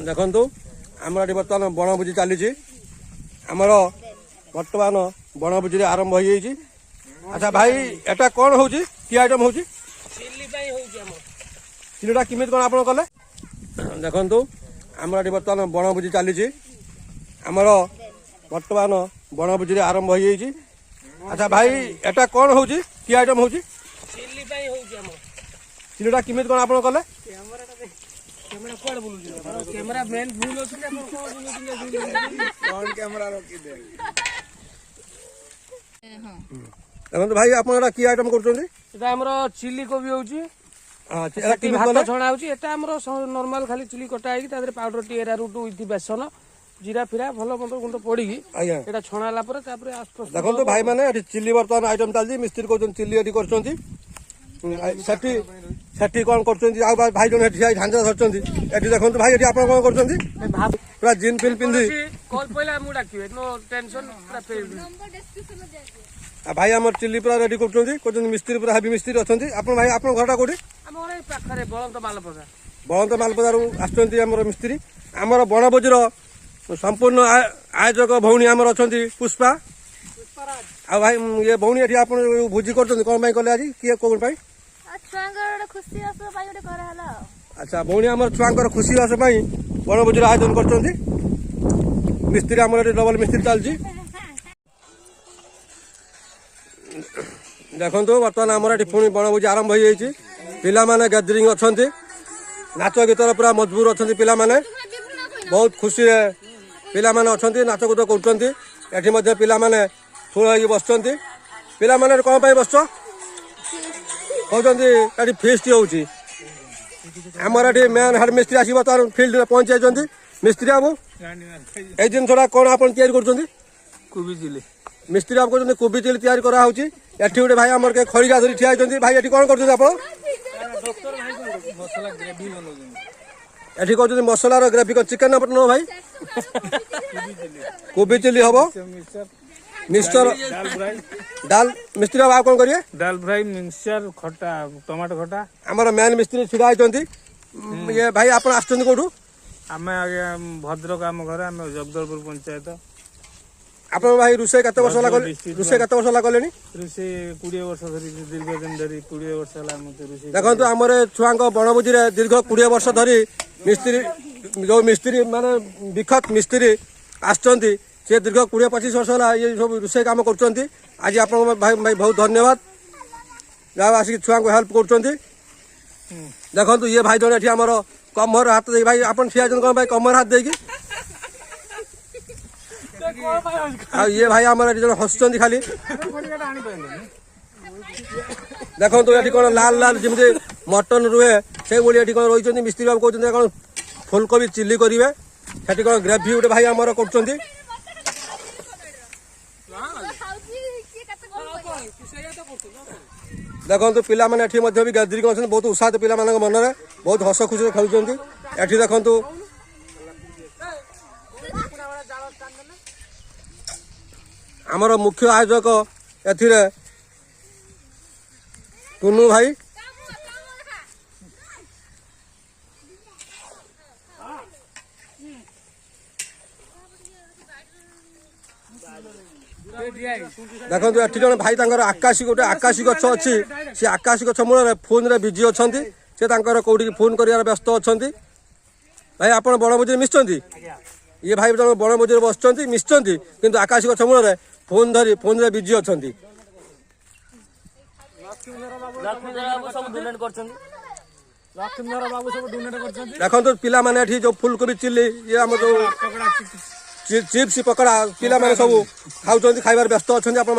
देखु आम बर्तमान बनभोजी चली आमर बर्तमान बनभोजी आरंभ हो जाइए। अच्छा भाई एटा कौन हो कि आइटम हो चिलीटा किमित कौन आप कले देखु आमर बर्तमान बनभोजी चली आमर बर्तमान बनभोजी आरंभ हो जाइए। अच्छा भाई एटा कौन हो कि आइटम हो चिलीटा किमित कौन आप कले कैमरा मैन भूल देखो भाई आप कि आइटम कर चिली कोबी होची छणा होची एटा हमरो नॉर्मल खाली चिली कटा है पाउडर टीरा रूट विथ बेसन जीरा फिरा भल मंद गुंड पड़ी एटा छणाला पर तापर देखो भाई माने चिली बर्तमान आइटम चलती मिस्त्री कर चिली एटी कर सेठी कौन कर भाई जन ढांचा धरती देखो भाई ये आप कौन कर पूरा जीन फिल पिंधि भाई आम चिली पूरा रेडी कर मिस्त्री पूरा हेवी मिस्त्री अच्छा भाई आप घरटा कौटी बलंत मालपदार आम मिस्त्री आमर बनभोजी संपूर्ण आयोजक भौणी आमर अच्छा पुष्पा आ भाई ये भौणी ये आप भोजी कर कौन कले आज किए कौन अच्छा भौणी आम छुआर खुशी आस बनभोजी आयोजन कर मिस्त्री आम डबल मिस्त्री चलती देखो बर्तमान आम पुणी बनभोजी आरंभ हो जाइए पिलामाने गैदरिंग अच्छा नाच गीतर पूरा मजबूर अच्छा पिलामाने बहुत खुशी पिलामाने अच्छा नाच गीत कर पिलामाने ठूल हो बस पिलामाने कौन बस कहते फिस्ट होची आमर ये मेन हेड मिस्त्री आस फिल्ड पहुंची जाती मिस्त्री बाबू ये जिनसा कौन आप कोबी चिली मिस्त्री बाबू कहते कोबी चिली तैयारी कराऊँगी एटी गोटे भाई आम खड़िका धरी ठिया होती भाई ये कौन कर कहते मसलार ग्रेवी चिकेन मटन भाई कोबी चिली हम मिक्सचर डाल मिस्त्री बाबू कौन करिए दाल फ्राई मिक्सचर खटा टमाटो खटा आमर मेन मिस्त्री छिड़ा होती ये भाई आप कौटू आम आगे भद्रक आम घर आम जगदलपुर पंचायत आप भाई रोषे कत वर्ष रोषे कत वर्ष कले रोषे 20 वर्ष धरी दीर्घ दिन धरी 20 वर्ष देखो आमर छुआ बनभोजी दीर्घ 20 वर्ष धरी मिस्त्री जो मिस्त्री माने विखत मिस्त्री आसुँच से दीर्घ 20-25 वर्ष है ये सब रोषे काम कर आज आप भाई भाई बहुत धन्यवाद जहाँ आसिक छुआ को हेल्प कर देखो ये भाई जन ये आमर कमर हाथ दे भाई आप कौन भाई कमर हाथ देगी ये भाई आम हसुँच खाली देखो ये कौन लाल लाल जमी मटन रुहे से भाई कौन रही मिस्त्री बाबू कहते कौन फुलकोबी चिली करेंगे से कौन ग्रेवी गोटे भाई आमर कर देखो पिला माने भी गैदरिंग अच्छे बहुत उत्साह पिला मन में बहुत हस खुशी खेलुंट एटी देखु आमर मुख्य आयोजक एथिरे टुनु भाई देखो ये जन भाई आकाशी गोटे आकाशी गछ अच्छी सी आकाशी गछ मूल फोन रे बिजी अच्छा से कौटी फोन कर व्यस्त अच्छा भाई आप बनभोजी मिशुँच ये भाई जन बनभोजी बस मिशुँच किंतु आकाशी गछ मूल फोन धरी फोन रे बिजी अच्छा देखो पिला माने जो फुलकोबी चिली ये आम जो चिप्स पकड़ा पिला माने सब खाऊँ खाइबार व्यस्त अच्छा आप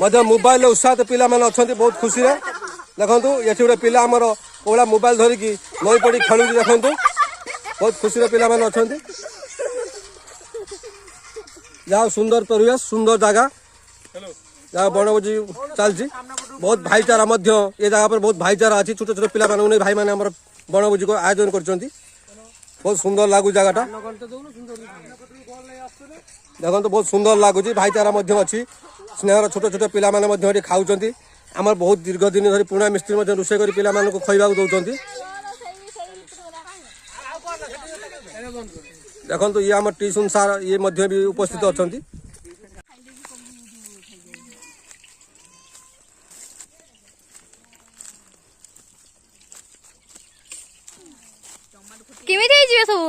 देखु मोबाइल उत्साह पिला माने अच्छा बहुत खुशी देखु ये गोटे पिला आमर कौड़ा मोबाइल धरिकी नई पड़ी खेलु देखु बहुत खुशी पिला माने अच्छा जहाँ सुंदर परिवेश सुंदर जगह जहाँ बनभोजी चलती बहुत भाईचारा ये जगह पर बहुत भाईचारा अच्छी छोट छोट पिला भाई मैंने ବଣଭୋଜି ଆୟୋଜନ କରିଛନ୍ତି। ବହୁତ ସୁନ୍ଦର ଲାଗୁଛି ଜାଗାଟା। ଦେଖନ୍ତୁ ବହୁତ ସୁନ୍ଦର ଲାଗୁଛି, ଭାଇଚାରା ମଧ୍ୟ ଅଛି। ସ୍ନେହର ଛୋଟ ଛୋଟ ପିଲାମାନେ ମଧ୍ୟ ଏଠି ଖାଉଛନ୍ତି। ଆମର ବହୁତ ଦୀର୍ଘ ଦିନ ଧରି ପୁରୁଣା ମିସ୍ତ୍ରୀ ମଧ୍ୟ ରୋଷେଇ କରି ପିଲାମାନଙ୍କୁ ଖାଇବାକୁ ଦେଉଛନ୍ତି। ଦେଖନ୍ତୁ ଇଏ ଆମ ଟିସୁନ ସାର୍, ଇଏ ମଧ୍ୟ ବି ଉପସ୍ଥିତ ଅଛନ୍ତି। କେମିତି ହେଇଯିବେ ସବୁ?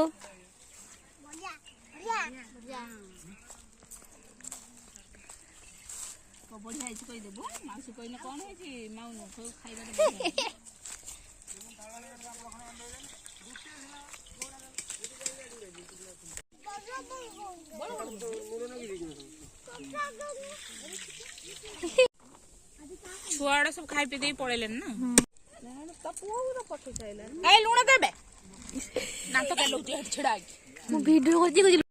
ବଢିଆ ହେଇଛି କହିଦେବୁ। ମାଉସୀ କହିଲେ କଣ ହେଇଛି ମାଉନୁ ଖାଇବା ଛୁଆ ଗୁଡା ସବୁ ଖାଇ ପିଇ ଦେଇ ପଳେଇଲେନି ନା। ଲୁଣ ଦେବେ ନା ତ ଛିଡା ମୁଁ ଭିଡିଓ କରୁଛି